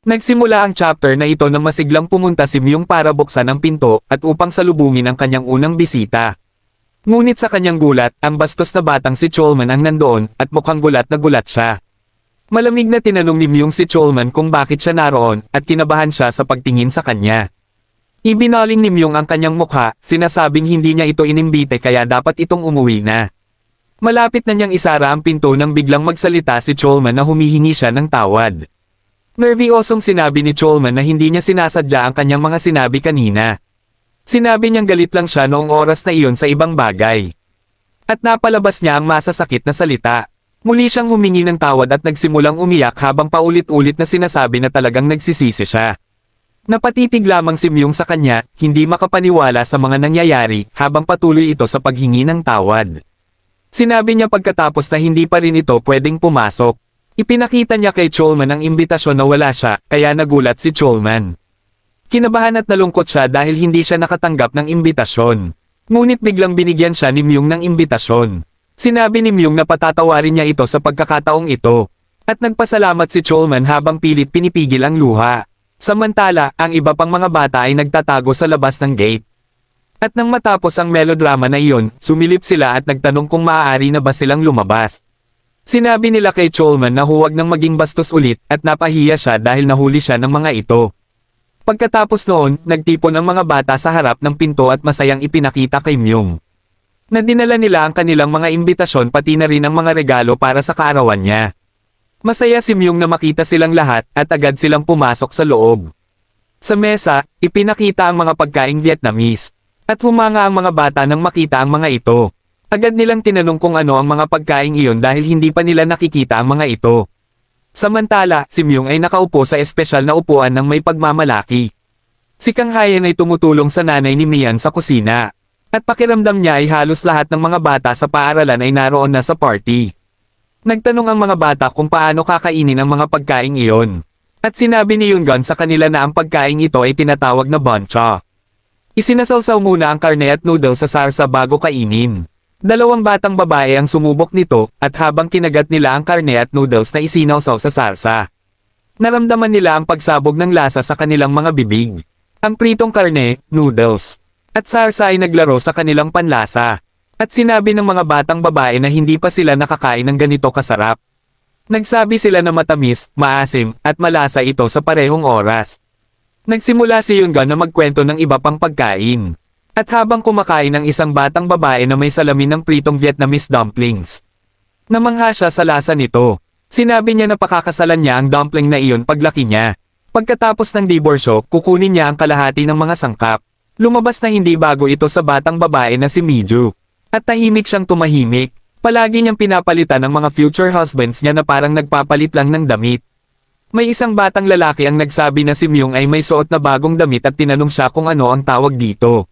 Nagsimula ang chapter na ito nang masiglang pumunta si Myung para buksan ang pinto at upang salubungin ang kanyang unang bisita. Ngunit sa kanyang gulat, ang bastos na batang si Cholman ang nandoon at mukhang gulat na gulat siya. Malamig na tinanong ni Myung si Cholman kung bakit siya naroon at kinabahan siya sa pagtingin sa kanya. Ibinaling ni Myung ang kanyang mukha, sinasabing hindi niya ito inimbite kaya dapat itong umuwi na. Malapit na niyang isara ang pinto nang biglang magsalita si Cholman na humihingi siya ng tawad. Nervyosong sinabi ni Cholman na hindi niya sinasadya ang kanyang mga sinabi kanina. Sinabi niyang galit lang siya noong oras na iyon sa ibang bagay. At napalabas niya ang masasakit na salita. Muli siyang humingi ng tawad at nagsimulang umiyak habang paulit-ulit na sinasabi na talagang nagsisisi siya. Napatitig lamang si Myung sa kanya, hindi makapaniwala sa mga nangyayari habang patuloy ito sa paghingi ng tawad. Sinabi niya pagkatapos na hindi pa rin ito pwedeng pumasok. Ipinakita niya kay Cholman ang imbitasyon na wala siya, kaya nagulat si Cholman. Kinabahan at nalungkot siya dahil hindi siya nakatanggap ng imbitasyon. Ngunit biglang binigyan siya ni Myung ng imbitasyon. Sinabi ni Myung na patatawarin niya ito sa pagkakataong ito. At nagpasalamat si Cholman habang pilit pinipigil ang luha. Samantala, ang iba pang mga bata ay nagtatago sa labas ng gate. At nang matapos ang melodrama na iyon, sumilip sila at nagtanong kung maaari na ba silang lumabas. Sinabi nila kay Cholman na huwag nang maging bastos ulit at napahiya siya dahil nahuli siya ng mga ito. Pagkatapos noon, nagtipon ang mga bata sa harap ng pinto at masayang ipinakita kay Myung. Nadinala nila ang kanilang mga imbitasyon pati na rin ang mga regalo para sa kaarawan niya. Masaya si Myung na makita silang lahat at agad silang pumasok sa loob. Sa mesa, ipinakita ang mga pagkaing Vietnamese. At humanga ang mga bata nang makita ang mga ito. Agad nilang tinanong kung ano ang mga pagkaing iyon dahil hindi pa nila nakikita ang mga ito. Samantala, si Myung ay nakaupo sa espesyal na upuan ng may pagmamalaki. Si Kang Hayan ay tumutulong sa nanay ni Mian sa kusina. At pakiramdam niya ay halos lahat ng mga bata sa paaralan ay naroon na sa party. Nagtanong ang mga bata kung paano kakainin ang mga pagkaing iyon. At sinabi ni Yungan sa kanila na ang pagkaing ito ay tinatawag na bancha. Isinasawsaw muna ang karne at noodles sa sarsa bago kainin. Dalawang batang babae ang sumubok nito, at habang kinagat nila ang karne at noodles na isinawsaw sa sarsa. Naramdaman nila ang pagsabog ng lasa sa kanilang mga bibig. Ang pritong karne, noodles, at sarsa ay naglaro sa kanilang panlasa. At sinabi ng mga batang babae na hindi pa sila nakakain ng ganito kasarap. Nagsabi sila na matamis, maasim, at malasa ito sa parehong oras. Nagsimula si Yungan na magkwento ng iba pang pagkain. At habang kumakain ng isang batang babae na may salamin ng pritong Vietnamese dumplings. Namangha siya sa lasa nito. Sinabi niya na pakakasalan niya ang dumpling na iyon paglaki niya. Pagkatapos ng diborsyo, kukunin niya ang kalahati ng mga sangkap. Lumabas na hindi bago ito sa batang babae na si Miju. At tahimik siyang tumahimik. Palagi niyang pinapalitan ng mga future husbands niya na parang nagpapalit lang ng damit. May isang batang lalaki ang nagsabi na si Myung ay may suot na bagong damit at tinanong siya kung ano ang tawag dito.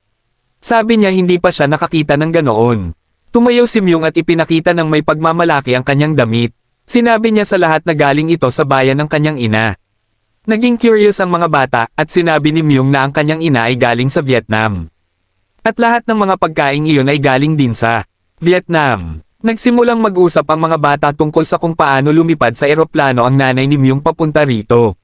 Sabi niya hindi pa siya nakakita ng ganoon. Tumayo si Myung at ipinakita ng may pagmamalaki ang kanyang damit. Sinabi niya sa lahat na galing ito sa bayan ng kanyang ina. Naging curious ang mga bata at sinabi ni Myung na ang kanyang ina ay galing sa Vietnam. At lahat ng mga pagkaing iyon ay galing din sa Vietnam. Nagsimulang mag-usap ang mga bata tungkol sa kung paano lumipad sa eroplano ang nanay ni Myung papunta rito.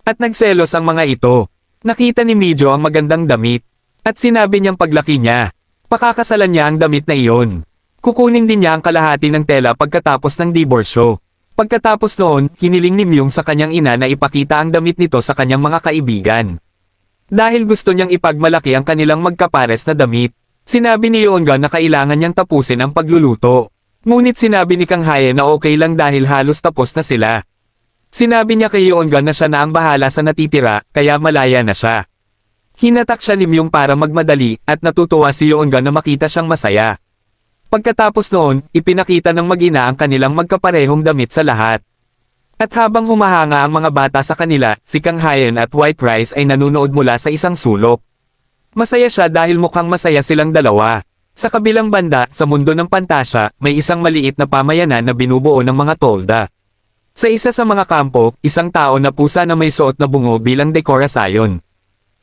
At nagselos ang mga ito. Nakita ni Mijo ang magandang damit. At sinabi niyang paglaki niya, pakakasalan niya ang damit na iyon. Kukunin din niya ang kalahati ng tela pagkatapos ng diborsyo. Pagkatapos noon, hiniling ni Myung sa kanyang ina na ipakita ang damit nito sa kanyang mga kaibigan. Dahil gusto niyang ipagmalaki ang kanilang magkapares na damit, sinabi ni Yongan na kailangan niyang tapusin ang pagluluto. Ngunit sinabi ni Kang Hayan na okay lang dahil halos tapos na sila. Sinabi niya kay Yongan na siya na ang bahala sa natitira, kaya malaya na siya. Hinatak siya ni Myung para magmadali, at natutuwa si Yongan na makita siyang masaya. Pagkatapos noon, ipinakita ng mag-ina ang kanilang magkaparehong damit sa lahat. At habang humahanga ang mga bata sa kanila, si Kang Hayan at White Rice ay nanunood mula sa isang sulok. Masaya siya dahil mukhang masaya silang dalawa. Sa kabilang banda, sa mundo ng pantasya, may isang maliit na pamayanan na binubuo ng mga tolda. Sa isa sa mga kampo, isang tao na pusa na may suot na bungo bilang dekorasyon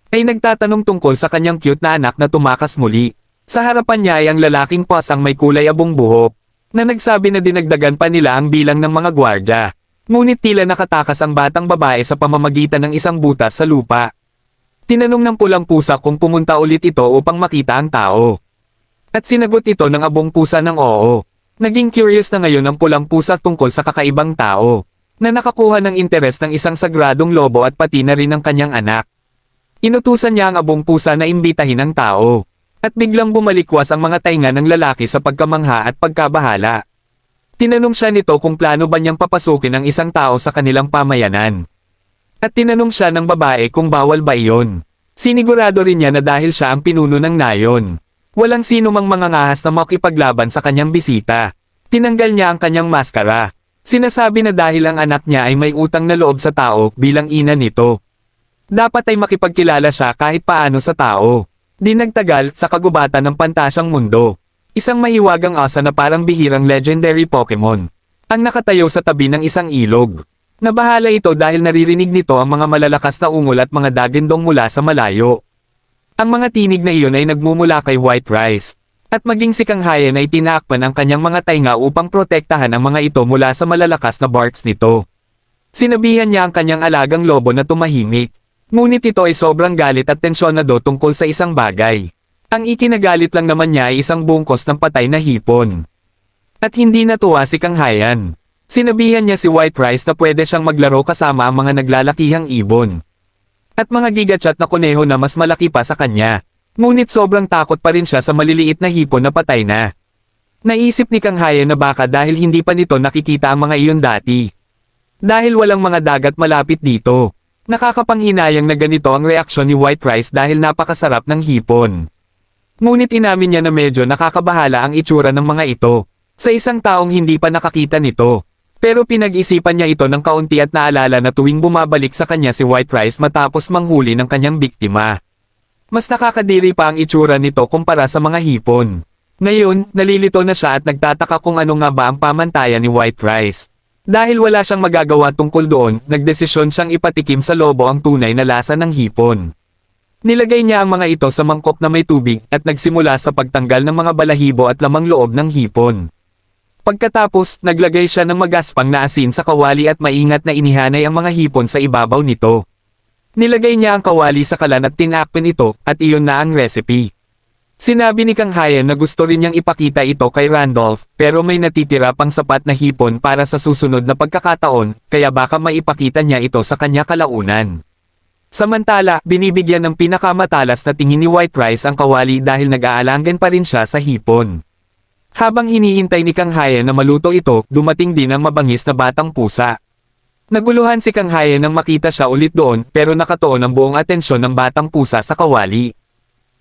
ay nagtatanong tungkol sa kanyang cute na anak na tumakas muli. Sa harapan niya ay ang lalaking pasang may kulay abong buhok, na nagsabi na dinagdagan pa nila ang bilang ng mga gwardya. Ngunit tila nakatakas ang batang babae sa pamamagitan ng isang butas sa lupa. Tinanong ng pulang pusa kung pumunta ulit ito upang makita ang tao. At sinagot ito ng abong pusa ng oo. Naging curious na ngayon ang pulang pusa tungkol sa kakaibang tao, na nakakuha ng interes ng isang sagradong lobo at pati na rin ng kanyang anak. Inutusan niya ang abong pusa na imbitahin ang tao. At biglang bumalikwas ang mga tainga ng lalaki sa pagkamangha at pagkabahala. Tinanong siya nito kung plano ba niyang papasukin ang isang tao sa kanilang pamayanan. At tinanong siya ng babae kung bawal ba iyon. Sinigurado rin niya na dahil siya ang pinuno ng nayon, walang sino mang mangangahas na makipaglaban sa kanyang bisita. Tinanggal niya ang kanyang maskara. Sinasabi na dahil ang anak niya ay may utang na loob sa tao bilang ina nito. Dapat ay makipagkilala siya kahit paano sa tao. Di nagtagal, sa kagubatan ng pantasyang mundo, isang mahiwagang asa na parang bihirang legendary Pokemon ang nakatayo sa tabi ng isang ilog. Nabahala ito dahil naririnig nito ang mga malalakas na ungol at mga dagindong mula sa malayo. Ang mga tinig na iyon ay nagmumula kay White Rice, at maging si Kang Hyen ay tinakpan ang kanyang mga tainga upang protektahan ang mga ito mula sa malalakas na barks nito. Sinabihan niya ang kanyang alagang lobo na tumahimik. Ngunit ito ay sobrang galit at tensyonado tungkol sa isang bagay. Ang ikinagalit lang naman niya ay isang bungkos ng patay na hipon. At hindi natuwa si Kang Hyen. Sinabihan niya si White Rice na pwede siyang maglaro kasama ang mga naglalakihang ibon. At mga gigachat na kuneho na mas malaki pa sa kanya. Ngunit sobrang takot pa rin siya sa maliliit na hipon na patay na. Naisip ni Kang Hyen na baka dahil hindi pa nito nakikita ang mga iyon dati. Dahil walang mga dagat malapit dito. Nakakapanghinayang na ganito ang reaksyon ni White Rice dahil napakasarap ng hipon. Ngunit inamin niya na medyo nakakabahala ang itsura ng mga ito, sa isang taong hindi pa nakakita nito. Pero pinag-isipan niya ito ng kaunti at naalala na tuwing bumabalik sa kanya si White Rice matapos manghuli ng kanyang biktima. Mas nakakadiri pa ang itsura nito kumpara sa mga hipon. Ngayon, nalilito na siya at nagtataka kung ano nga ba ang pamantayan ni White Rice. Dahil wala siyang magagawa tungkol doon, nagdesisyon siyang ipatikim sa lobo ang tunay na lasa ng hipon. Nilagay niya ang mga ito sa mangkok na may tubig at nagsimula sa pagtanggal ng mga balahibo at lamang loob ng hipon. Pagkatapos, naglagay siya ng magaspang na asin sa kawali at maingat na inihanay ang mga hipon sa ibabaw nito. Nilagay niya ang kawali sa kalan at tinakpan ito, at iyon na ang recipe. Sinabi ni Kang Hyen na gusto rin niyang ipakita ito kay Randolph, pero may natitira pang sapat na hipon para sa susunod na pagkakataon, kaya baka maipakita niya ito sa kanya kalaunan. Samantala, binibigyan ng pinakamatalas na tingin ni White Rice ang kawali dahil nag-aalangan pa rin siya sa hipon. Habang hinihintay ni Kang Hyen na maluto ito, dumating din ang mabangis na batang pusa. Naguluhan si Kang Hyen nang makita siya ulit doon, pero nakatuon ang buong atensyon ng batang pusa sa kawali.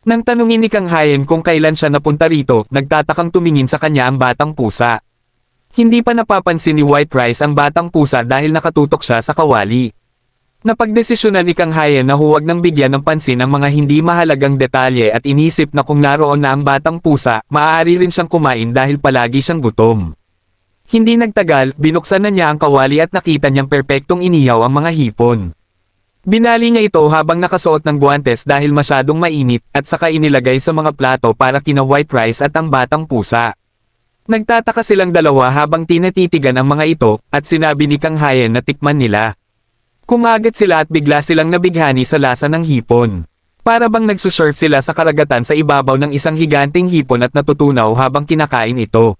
Nang tanungin ni Kang Hyen kung kailan siya napunta rito, nagtatakang tumingin sa kanya ang batang pusa. Hindi pa napapansin ni White Rice ang batang pusa dahil nakatutok siya sa kawali. Napagdesisyonan ni Kang Hyen na huwag nang bigyan ng pansin ang mga hindi mahalagang detalye at inisip na kung naroon na ang batang pusa, maaari rin siyang kumain dahil palagi siyang gutom. Hindi nagtagal, binuksan na niya ang kawali at nakita niyang perpektong inihaw ang mga hipon. Binali niya ito habang nakasuot ng guwantes dahil masyadong mainit at saka inilagay sa mga plato para kina White Rice at ang batang pusa. Nagtataka silang dalawa habang tinatitigan ang mga ito at sinabi ni Kang Hyen na tikman nila. Kumagat sila at bigla silang nabighani sa lasa ng hipon. Para bang nagsusurf sila sa karagatan sa ibabaw ng isang higanting hipon at natutunaw habang kinakain ito.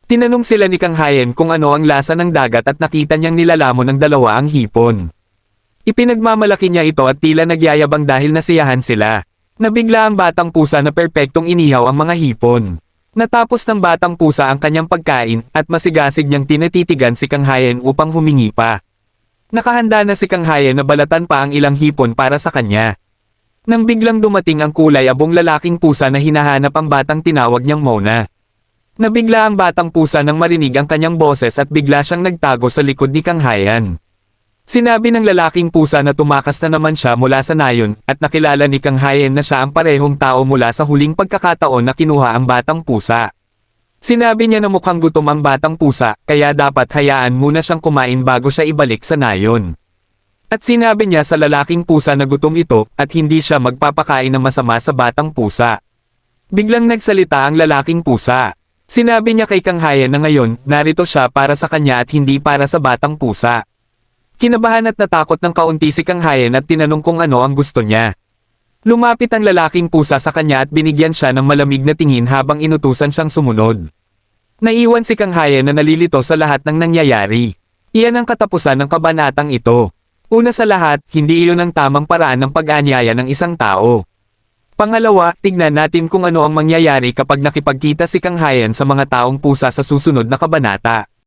Tinanong sila ni Kang Hyen kung ano ang lasa ng dagat at nakita niyang nilalamon ng dalawa ang hipon. Ipinagmamalaki niya ito at tila nagyayabang dahil nasiyahan sila. Nabigla ang batang pusa na perpektong inihaw ang mga hipon. Natapos ng batang pusa ang kanyang pagkain at masigasig niyang tinatitigan si Kang Hyen upang humingi pa. Nakahanda na si Kang Hyen na balatan pa ang ilang hipon para sa kanya. Nang biglang dumating ang kulay abong lalaking pusa na hinahanap ang batang tinawag niyang Mona. Nabigla ang batang pusa nang marinig ang kanyang boses at bigla siyang nagtago sa likod ni Kang Hyen. Sinabi ng lalaking pusa na tumakas na naman siya mula sa nayon at nakilala ni Kang Hyen na siya ang parehong tao mula sa huling pagkakataon na kinuha ang batang pusa. Sinabi niya na mukhang gutom ang batang pusa, kaya dapat hayaan muna siyang kumain bago siya ibalik sa nayon. At sinabi niya sa lalaking pusa na gutom ito at hindi siya magpapakain ng masama sa batang pusa. Biglang nagsalita ang lalaking pusa. Sinabi niya kay Kang Hayan na ngayon, narito siya para sa kanya at hindi para sa batang pusa. Kinabahan at natakot ng kaunti si Kang Hayan at tinanong kung ano ang gusto niya. Lumapit ang lalaking pusa sa kanya at binigyan siya ng malamig na tingin habang inutusan siyang sumunod. Naiwan si Kang Hayan na nalilito sa lahat ng nangyayari. Iyan ang katapusan ng kabanatang ito. Una sa lahat, hindi iyon ang tamang paraan ng pag-aanyaya ng isang tao. Pangalawa, tignan natin kung ano ang mangyayari kapag nakipagkita si Kang Hayan sa mga taong pusa sa susunod na kabanata.